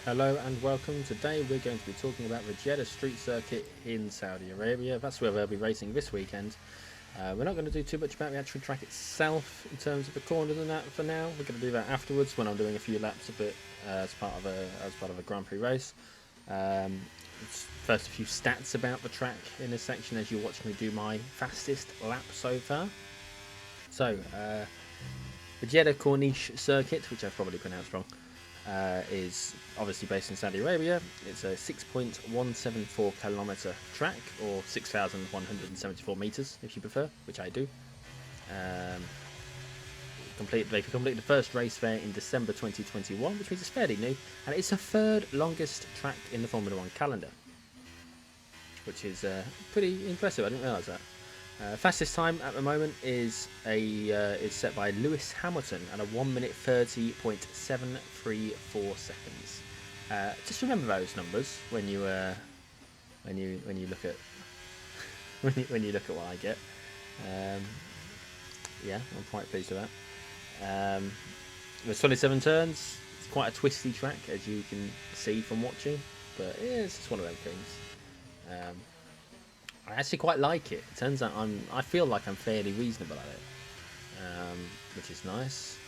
Hello and welcome. Today we're going to be talking about the Jeddah street circuit in Saudi Arabia. That's where they'll be racing this weekend. We're not going to do too much about the actual track itself in terms of the corners and that for now. We're going to do that afterwards when I'm doing a few laps of it as part of a Grand Prix race. First, a few stats about the track in this section as you're watching me do my fastest lap so far. So, the Jeddah Corniche circuit, which I've probably pronounced wrong, is obviously based in Saudi Arabia. It's a 6.174 kilometre track, or 6,174 metres if you prefer, which I do. They completed the first race there in December 2021, which means it's fairly new, and it's the third longest track in the Formula 1 calendar, which is pretty impressive. I didn't realise that. Fastest time at the moment is set by Lewis Hamilton at a 1 minute 30.734 seconds. Just remember those numbers when you look at when you look at what I get. Yeah, I'm quite pleased with that. There's 27 turns. It's quite a twisty track, as you can see from watching, but yeah, it's just one of them things. I actually quite like it. It turns out I feel like I'm fairly reasonable at it, which is nice.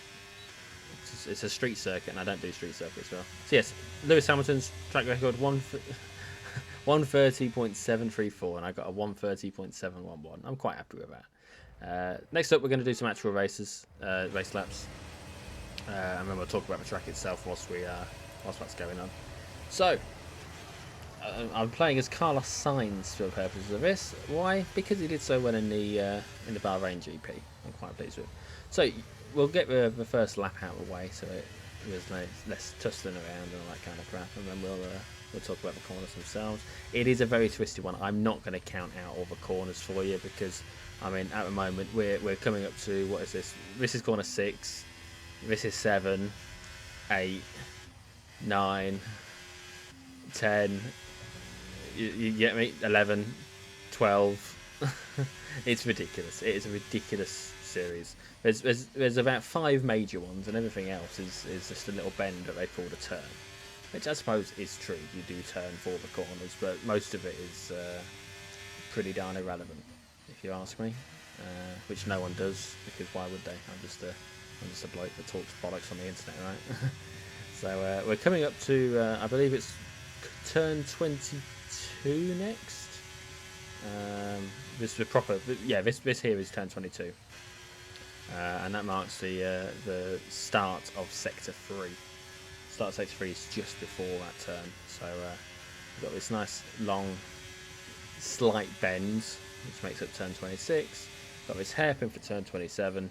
It's a street circuit, and I don't do street circuits well. So yes, Lewis Hamilton's track record 130.734, and I got a 130.711. I'm quite happy with that. Next up, we're going to do some actual race laps, and then we'll talk about the track itself whilst that's going on. So. I'm playing as Carlos Sainz for the purposes of this. Why? Because he did so well in the Bahrain GP. I'm quite pleased with it. So we'll get the first lap out of the way, so there's less tussling around and all that kind of crap, and then we'll talk about the corners themselves. It is a very twisty one. I'm not going to count out all the corners for you because I mean at the moment we're coming up to, what is this? This is corner 6. This is 7, 8, 9, 10. You get me? 11, 12. It's ridiculous. It is a ridiculous series. There's about 5 major ones, and everything else is just a little bend that they pulled a turn, which I suppose is true. You do turn for the corners, but most of it is pretty darn irrelevant, if you ask me. Which no one does, because why would they? I'm just a bloke that talks bollocks on the internet, right? So we're coming up to I believe it's turn 22 next. This here is turn 22, and that marks the start of sector 3. Start of sector 3 is just before that turn, so we've got this nice long slight bend which makes up turn 26. Got this hairpin for turn 27,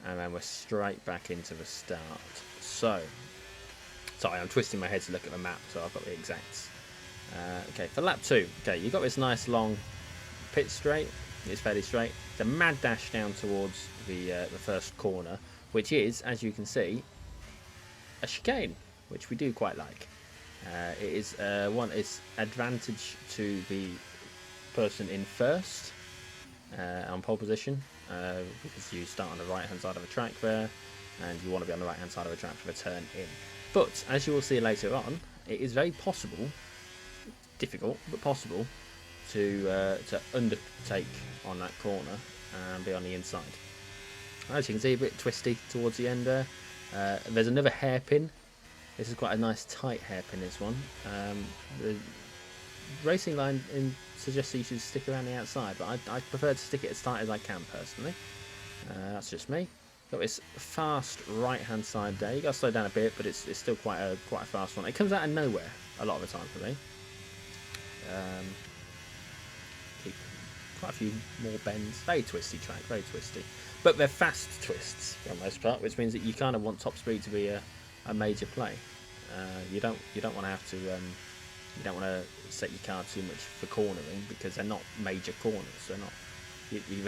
and then we're straight back into the start. So sorry, I'm twisting my head to look at the map, so I've got the exacts. Okay, for lap 2, okay, you've got this nice long pit straight. It's fairly straight. It's a mad dash down towards the first corner, which is, as you can see, a chicane, which we do quite like. It is it's advantage to the person in first on pole position, because you start on the right hand side of the track there, and you want to be on the right hand side of the track for the turn in. But as you will see later on, it is very possible, difficult but possible, to undertake on that corner and be on the inside. As you can see, a bit twisty towards the end there. There's another hairpin. This is quite a nice tight hairpin, this one. The racing line suggests you should stick around the outside, but I prefer to stick it as tight as I can personally. That's just me. Got this fast right hand side there. You got to slow down a bit, but it's still quite a fast one. It comes out of nowhere a lot of the time for me. Keep quite a few more bends. Very twisty track, very twisty, but they're fast twists for the most part, which means that you kind of want top speed to be a major play. You don't want to have to you don't want to set your car too much for cornering, because they're not major corners. They're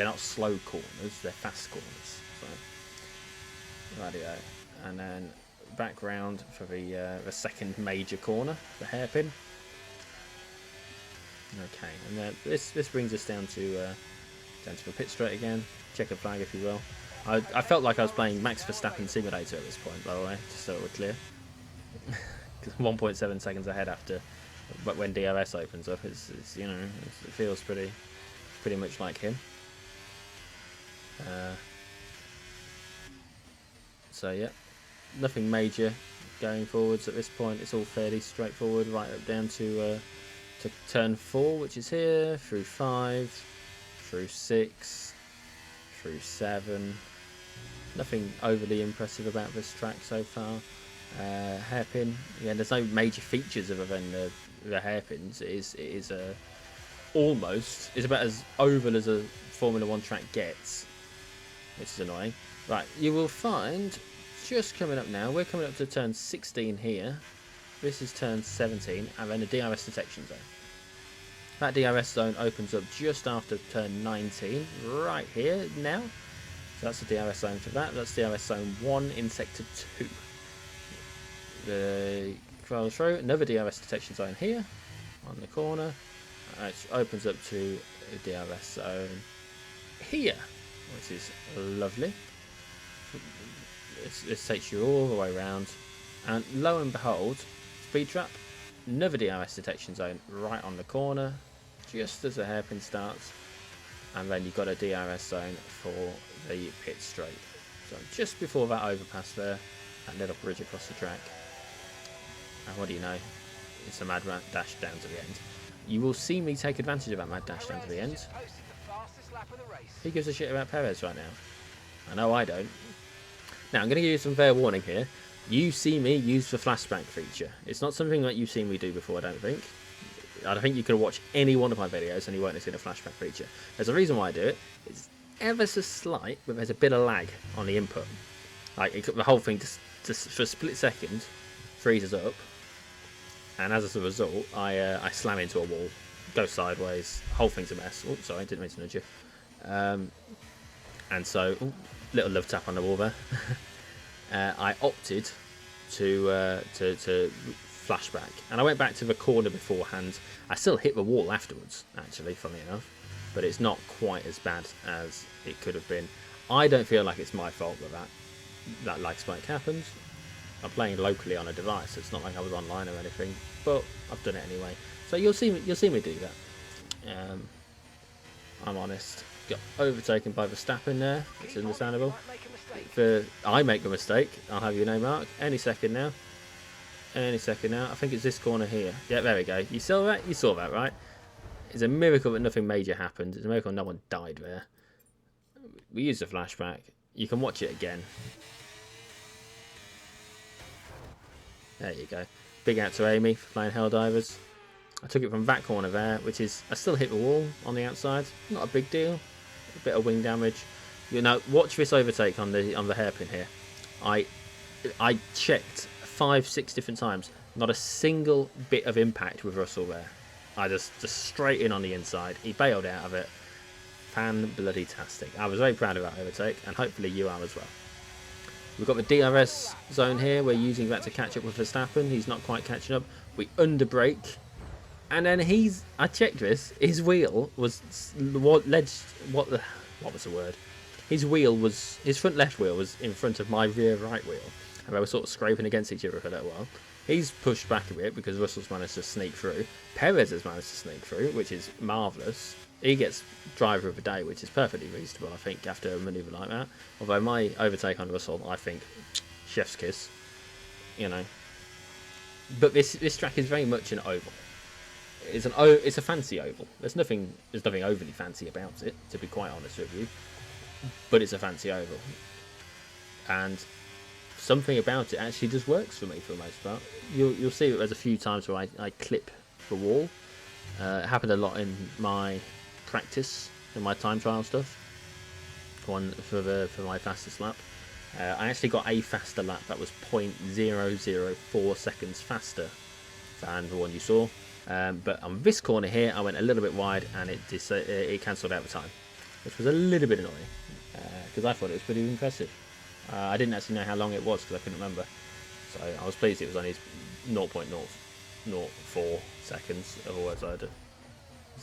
not slow corners. They're fast corners. So. Radio, and then back round for the second major corner, the hairpin. Okay, and then this brings us down to the pit straight again. Checkered flag, if you will. I felt like I was playing Max Verstappen Simulator at this point, by the way, just so we're clear. 1.7 seconds ahead after, but when DRS opens up, it's you know, it feels pretty much like him. So yeah, nothing major going forwards at this point. It's all fairly straightforward, right up down to turn 4, which is here, through 5, through 6, through 7. Nothing overly impressive about this track so far. Hairpin, yeah, there's no major features other than the hairpins. It is almost, it's about as oval as a Formula 1 track gets, which is annoying. Right, you will find, just coming up now, we're coming up to turn 16 here. This is turn 17, and then the DRS detection zone. That DRS zone opens up just after turn 19, right here now. So that's the DRS zone for that. That's DRS zone 1 in sector 2. Scroll through, another DRS detection zone here on the corner. It opens up to a DRS zone here, which is lovely. This takes you all the way around, and lo and behold, speed trap, another DRS detection zone right on the corner, just as the hairpin starts, and then you've got a DRS zone for the pit straight. So just before that overpass there, that little bridge across the track. And what do you know? It's a mad dash down to the end. You will see me take advantage of that mad dash down to the end. Who gives a shit about Perez right now? I know I don't. Now I'm going to give you some fair warning here. You see me use the flashback feature. It's not something that you've seen me do before, I don't think. I don't think you could have watched any one of my videos and you won't have seen a flashback feature. There's a reason why I do it. It's ever so slight, but there's a bit of lag on the input. Like the whole thing just for a split second freezes up, and as a result, I slam into a wall, go sideways. The whole thing's a mess. Oh, sorry, didn't mean to nudge you. And so, little love tap on the wall there. I opted to flashback, and I went back to the corner beforehand. I still hit the wall afterwards, actually, funnily enough, but it's not quite as bad as it could have been. I don't feel like it's my fault that lag spike happens. I'm playing locally on a device. It's not like I was online or anything, but I've done it anyway. So you'll see me do that. I'm honest. Got overtaken by Verstappen there. It's understandable. If I make a mistake, I'll have you know, Mark. Any second now. Any second now. I think it's this corner here. Yeah, there we go. You saw that? You saw that, right? It's a miracle that nothing major happened. It's a miracle no one died there. We used a flashback. You can watch it again. There you go. Big out to Amy for playing Helldivers. I took it from that corner there, which is, I still hit the wall on the outside. Not a big deal. A bit of wing damage. You know, watch this overtake on the hairpin here. I checked 5-6 different times. Not a single bit of impact with Russell there. I just straight in on the inside. He bailed out of it. Fan-bloody-tastic. I was very proud of that overtake, and hopefully you are as well. We've got the DRS zone here. We're using that to catch up with Verstappen. He's not quite catching up. We underbrake. And then I checked this. His wheel was what was the word? His front left wheel was in front of my rear right wheel, and they were sort of scraping against each other for a little while. He's pushed back a bit because Russell's managed to sneak through. Perez has managed to sneak through, which is marvellous. He gets driver of the day, which is perfectly reasonable, I think, after a manoeuvre like that. Although my overtake on Russell, I think, chef's kiss, you know. But this track is very much an oval. It's a fancy oval. There's nothing overly fancy about it, to be quite honest with you. But it's a fancy oval, and something about it actually just works for me for the most part. You'll see that there's a few times where I clip the wall. It happened a lot in my practice, in my time trial stuff. For my fastest lap, I actually got a faster lap that was 0.004 seconds faster than the one you saw. But on this corner here, I went a little bit wide, and it cancelled out the time, which was a little bit annoying because I thought it was pretty impressive. I didn't actually know how long it was because I couldn't remember, so I was pleased it was only 0.004 seconds. Otherwise,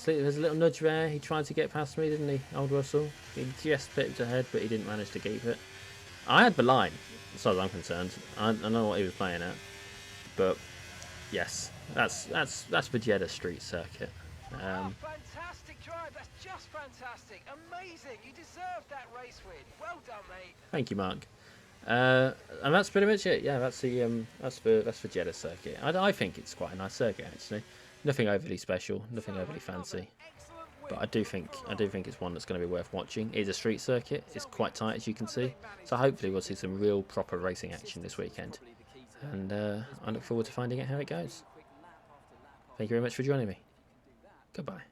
there's a little nudge there. He tried to get past me, didn't he, old Russell? He just pipped ahead, but he didn't manage to keep it. I had the line, as far as I'm concerned. I know what he was playing at, but Yes, that's the Jeddah Street Circuit. Fantastic drive. That's just fantastic. Amazing. You deserve that race win. Well done, mate. Thank you, Mark. And that's pretty much it. Yeah, that's the Jeddah circuit. I think it's quite a nice circuit actually. Nothing overly special, nothing overly fancy, but I do think it's one that's going to be worth watching. It's a street circuit. It's quite tight as you can see, so hopefully we'll see some real proper racing action this weekend. And I look forward to finding out how it goes. Thank you very much for joining me. Goodbye.